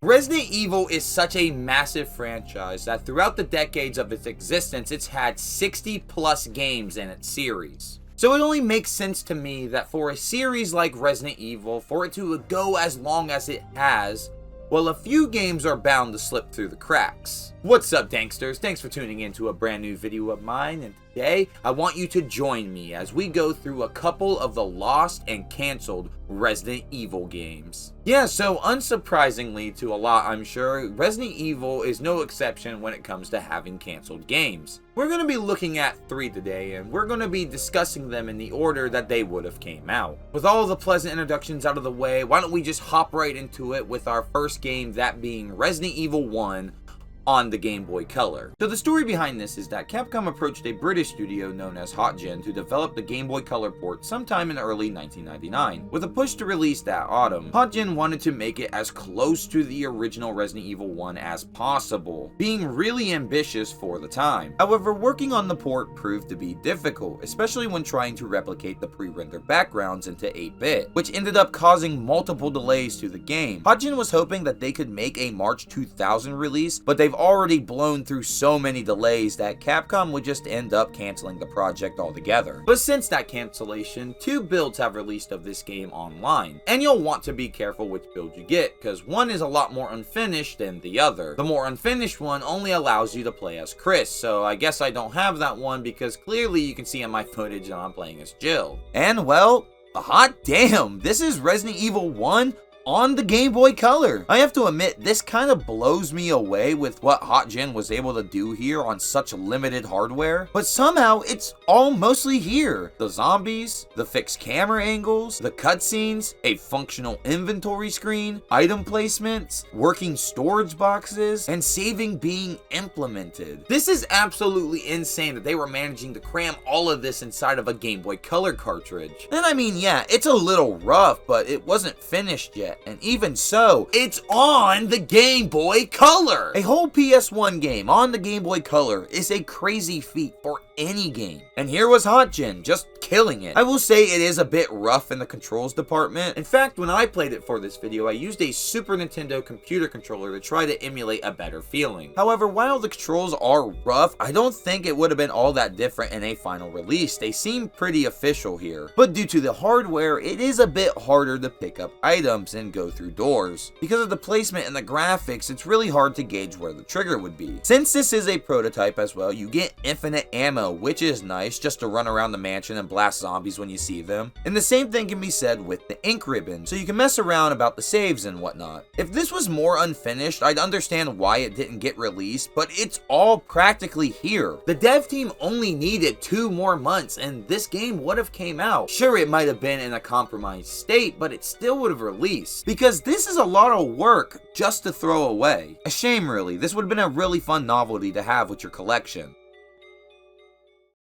Resident Evil is such a massive franchise that throughout the decades of its existence, it's had 60 plus games in its series. So it only makes sense to me that for a series like Resident Evil, for it to go as long as it has, well, a few games are bound to slip through the cracks. What's up, Danksters? Thanks for tuning in to a brand new video of mine, and today I want you to join me as we go through a couple of the lost and canceled Resident Evil games. Yeah, so unsurprisingly to a lot, I'm sure, Resident Evil is no exception when it comes to having canceled games. We're going to be looking at 3 today, and we're going to be discussing them in the order that they would have came out. With all the pleasant introductions out of the way, why don't we just hop right into it with our first game, that being Resident Evil 1 on the Game Boy Color. So the story behind this is that Capcom approached a British studio known as HotGen to develop the Game Boy Color port sometime in early 1999. With a push to release that autumn, HotGen wanted to make it as close to the original Resident Evil 1 as possible, being really ambitious for the time. However, working on the port proved to be difficult, especially when trying to replicate the pre-rendered backgrounds into 8-bit, which ended up causing multiple delays to the game. HotGen was hoping that they could make a March 2000 release, but they've already blown through so many delays that Capcom would just end up canceling the project altogether. But since that cancellation, 2 builds have released of this game online, and you'll want to be careful which build you get, because one is a lot more unfinished than the other. The more unfinished one only allows you to play as Chris, so I guess I don't have that one because clearly you can see in my footage that I'm playing as Jill. And well, hot damn, this is Resident Evil 1 on the Game Boy Color. I have to admit, this kind of blows me away with what HotGen was able to do here on such limited hardware, but somehow it's all mostly here. The zombies, the fixed camera angles, the cutscenes, a functional inventory screen, item placements, working storage boxes, and saving being implemented. This is absolutely insane that they were managing to cram all of this inside of a Game Boy Color cartridge. And I mean, yeah, it's a little rough, but it wasn't finished yet. And even so, it's on the Game Boy Color! A whole PS1 game on the Game Boy Color is a crazy feat for any game. And here was HotGen, just killing it. I will say it is a bit rough in the controls department. In fact, when I played it for this video, I used a Super Nintendo computer controller to try to emulate a better feeling. However, while the controls are rough, I don't think it would have been all that different in a final release. They seem pretty official here. But due to the hardware, it is a bit harder to pick up items and go through doors. Because of the placement and the graphics, it's really hard to gauge where the trigger would be. Since this is a prototype as well, you get infinite ammo, which is nice, just to run around the mansion and blast zombies when you see them. And the same thing can be said with the ink ribbon, so you can mess around about the saves and whatnot. If this was more unfinished, I'd understand why it didn't get released, but it's all practically here. The dev team only needed 2 more months and this game would have came out. Sure, it might have been in a compromised state, but it still would have released. Because this is a lot of work just to throw away. A shame, really. This would have been a really fun novelty to have with your collection.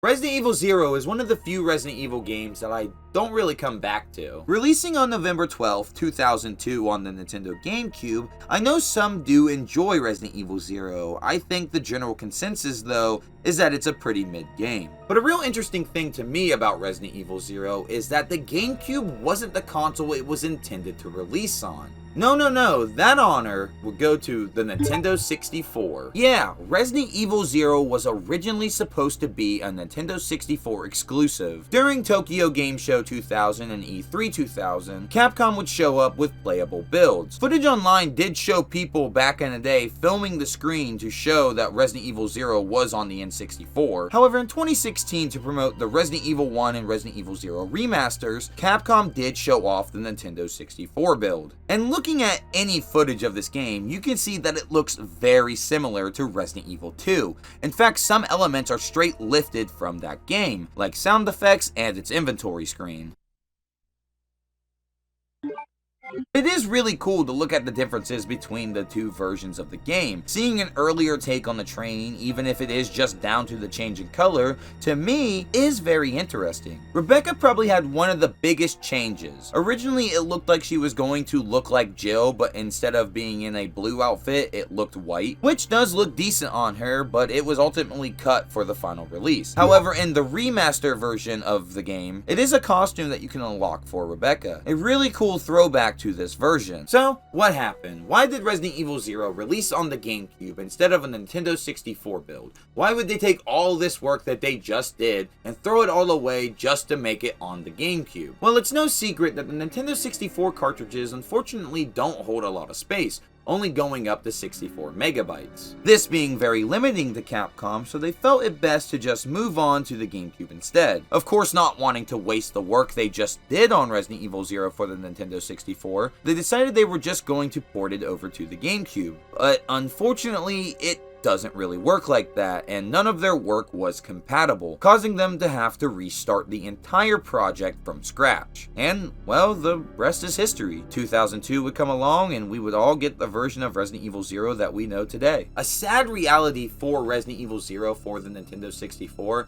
Resident Evil 0 is one of the few Resident Evil games that I don't really come back to. Releasing on November 12, 2002 on the Nintendo GameCube, I know some do enjoy Resident Evil 0. I think the general consensus, though, is that it's a pretty mid game. But a real interesting thing to me about Resident Evil 0 is that the GameCube wasn't the console it was intended to release on. No, that honor would go to the Nintendo 64. Yeah, Resident Evil 0 was originally supposed to be a Nintendo 64 exclusive. During Tokyo Game Show 2000 and E3 2000, Capcom would show up with playable builds. Footage online did show people back in the day filming the screen to show that Resident Evil 0 was on the N64. However, in 2016, to promote the Resident Evil 1 and Resident Evil 0 remasters, Capcom did show off the Nintendo 64 build. And looking at any footage of this game, you can see that it looks very similar to Resident Evil 2. In fact, some elements are straight lifted from that game, like sound effects and its inventory screen. It is really cool to look at the differences between the 2 versions of the game. Seeing an earlier take on the train, even if it is just down to the change in color, to me, is very interesting. Rebecca probably had one of the biggest changes. Originally, it looked like she was going to look like Jill, but instead of being in a blue outfit, it looked white, which does look decent on her, but it was ultimately cut for the final release. However, in the remaster version of the game, it is a costume that you can unlock for Rebecca. A really cool throwback back to this version. So, what happened? Why did Resident Evil 0 release on the GameCube instead of a Nintendo 64 build? Why would they take all this work that they just did and throw it all away just to make it on the GameCube? Well, it's no secret that the Nintendo 64 cartridges unfortunately don't hold a lot of space, only going up to 64 megabytes. This being very limiting to Capcom, so they felt it best to just move on to the GameCube instead. Of course, not wanting to waste the work they just did on Resident Evil 0 for the Nintendo 64, they decided they were just going to port it over to the GameCube. But unfortunately, it doesn't really work like that, and none of their work was compatible, causing them to have to restart the entire project from scratch. And, well, the rest is history. 2002 would come along and we would all get the version of Resident Evil 0 that we know today. A sad reality for Resident Evil 0 for the Nintendo 64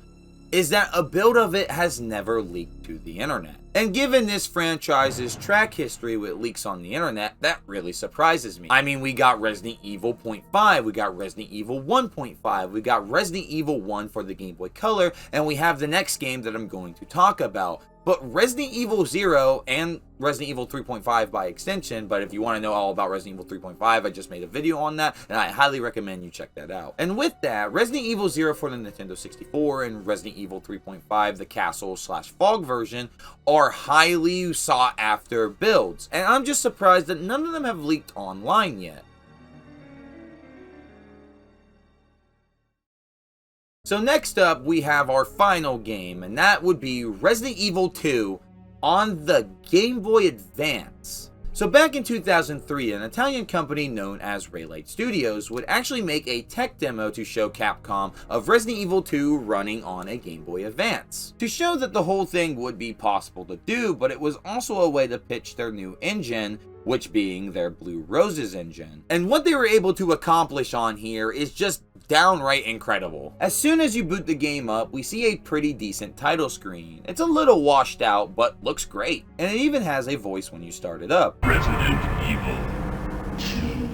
is that a build of it has never leaked to the internet. And given this franchise's track history with leaks on the internet, that really surprises me. I mean, we got Resident Evil 0.5, we got Resident Evil 1.5, we got Resident Evil 1 for the Game Boy Color, and we have the next game that I'm going to talk about. But Resident Evil 0 and Resident Evil 3.5 by extension, but if you want to know all about Resident Evil 3.5, I just made a video on that, and I highly recommend you check that out. And with that, Resident Evil 0 for the Nintendo 64 and Resident Evil 3.5, the Castle/Fog version, are highly sought after builds, and I'm just surprised that none of them have leaked online yet. So next up, we have our final game, and that would be Resident Evil 2 on the Game Boy Advance. So back in 2003, an Italian company known as Raylight Studios would actually make a tech demo to show Capcom of Resident Evil 2 running on a Game Boy Advance, to show that the whole thing would be possible to do, but it was also a way to pitch their new engine, which being their Blue Roses engine. And what they were able to accomplish on here is just downright incredible. As soon as you boot the game up, we see a pretty decent title screen. It's a little washed out, but looks great. And it even has a voice when you start it up. Resident Evil 2.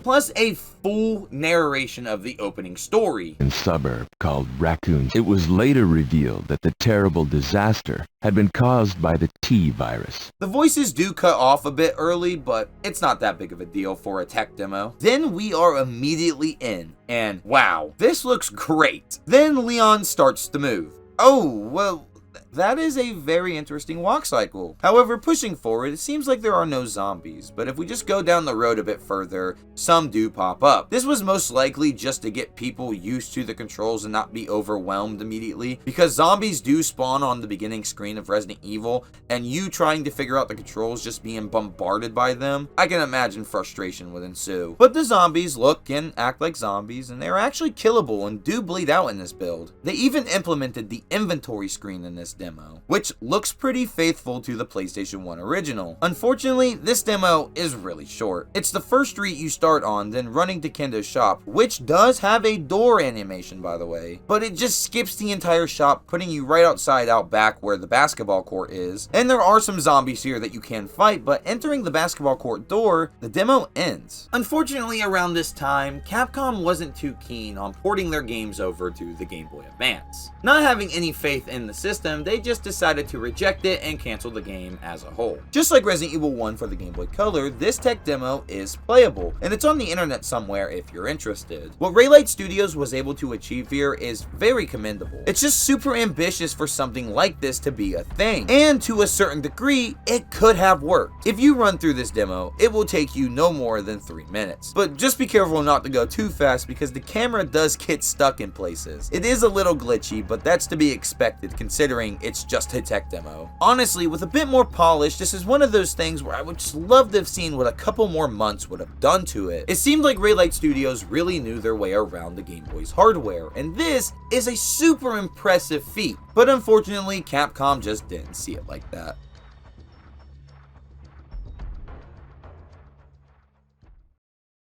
Plus a full narration of the opening story. In suburb called Raccoon. It was later revealed that the terrible disaster had been caused by the T virus. The voices do cut off a bit early, but it's not that big of a deal for a tech demo. Then we are immediately in, and wow, this looks great. Then Leon starts to move. Oh, well, that is a very interesting walk cycle. However, pushing forward, it seems like there are no zombies, but if we just go down the road a bit further, some do pop up. This was most likely just to get people used to the controls and not be overwhelmed immediately, because zombies do spawn on the beginning screen of Resident Evil, and you trying to figure out the controls just being bombarded by them, I can imagine frustration would ensue. But the zombies look and act like zombies, and they're actually killable and do bleed out in this build. They even implemented the inventory screen in this demo, which looks pretty faithful to the PlayStation 1 original. Unfortunately, this demo is really short. It's the first street you start on, then running to Kendo's shop, which does have a door animation, by the way, but it just skips the entire shop, putting you right outside out back where the basketball court is. And there are some zombies here that you can fight, but entering the basketball court door, the demo ends. Unfortunately, around this time, Capcom wasn't too keen on porting their games over to the Game Boy Advance. Not having any faith in the system, they just decided to reject it and cancel the game as a whole. Just like Resident Evil 1 for the Game Boy Color, this tech demo is playable, and it's on the internet somewhere if you're interested. What Raylight Studios was able to achieve here is very commendable. It's just super ambitious for something like this to be a thing, and to a certain degree, it could have worked. If you run through this demo, it will take you no more than 3 minutes. But just be careful not to go too fast because the camera does get stuck in places. It is a little glitchy, but that's to be expected considering it's just a tech demo. Honestly, with a bit more polish, this is one of those things where I would just love to have seen what a couple more months would have done to it. It seemed like Raylight Studios really knew their way around the Game Boy's hardware, and this is a super impressive feat. But unfortunately, Capcom just didn't see it like that.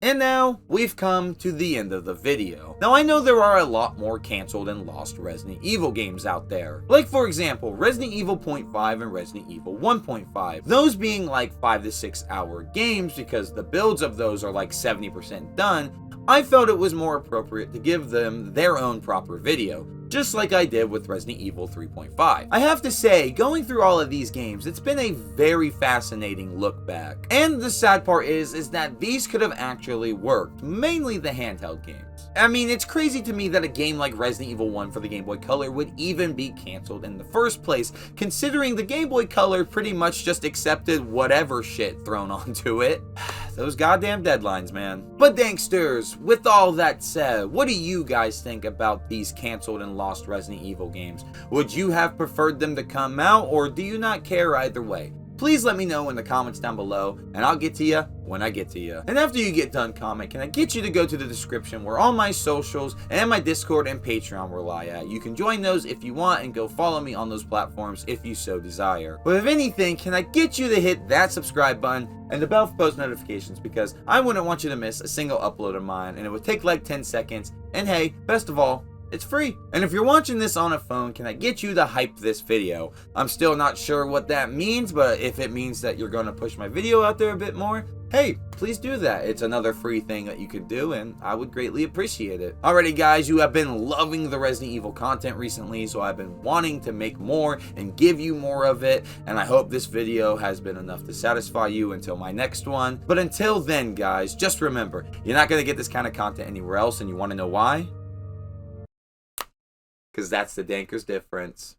And now, we've come to the end of the video. Now I know there are a lot more cancelled and lost Resident Evil games out there. Like for example, Resident Evil 0.5 and Resident Evil 1.5. Those being like 5 to 6 hour games because the builds of those are like 70% done. I felt it was more appropriate to give them their own proper video, just like I did with Resident Evil 3.5. I have to say, going through all of these games, it's been a very fascinating look back. And the sad part is that these could have actually worked, mainly the handheld games. I mean, it's crazy to me that a game like Resident Evil 1 for the Game Boy Color would even be cancelled in the first place, considering the Game Boy Color pretty much just accepted whatever shit thrown onto it. Those goddamn deadlines, man. But Danksters, with all that said, what do you guys think about these cancelled and lost Resident Evil games? Would you have preferred them to come out, or do you not care either way? Please let me know in the comments down below, and I'll get to you when I get to you. And after you get done comment, can I get you to go to the description where all my socials and my Discord and Patreon will lie at. You can join those if you want and go follow me on those platforms if you so desire. But if anything, can I get you to hit that subscribe button and the bell for post notifications, because I wouldn't want you to miss a single upload of mine, and it would take like 10 seconds. And hey, best of all, it's free. And if you're watching this on a phone, can I get you to hype this video? I'm still not sure what that means, but if it means that you're going to push my video out there a bit more, hey, please do that. It's another free thing that you could do, and I would greatly appreciate it. Alrighty guys, you have been loving the Resident Evil content recently, so I've been wanting to make more and give you more of it, and I hope this video has been enough to satisfy you until my next one. But until then guys, just remember, you're not going to get this kind of content anywhere else, and you want to know why? Because that's the Dankers difference.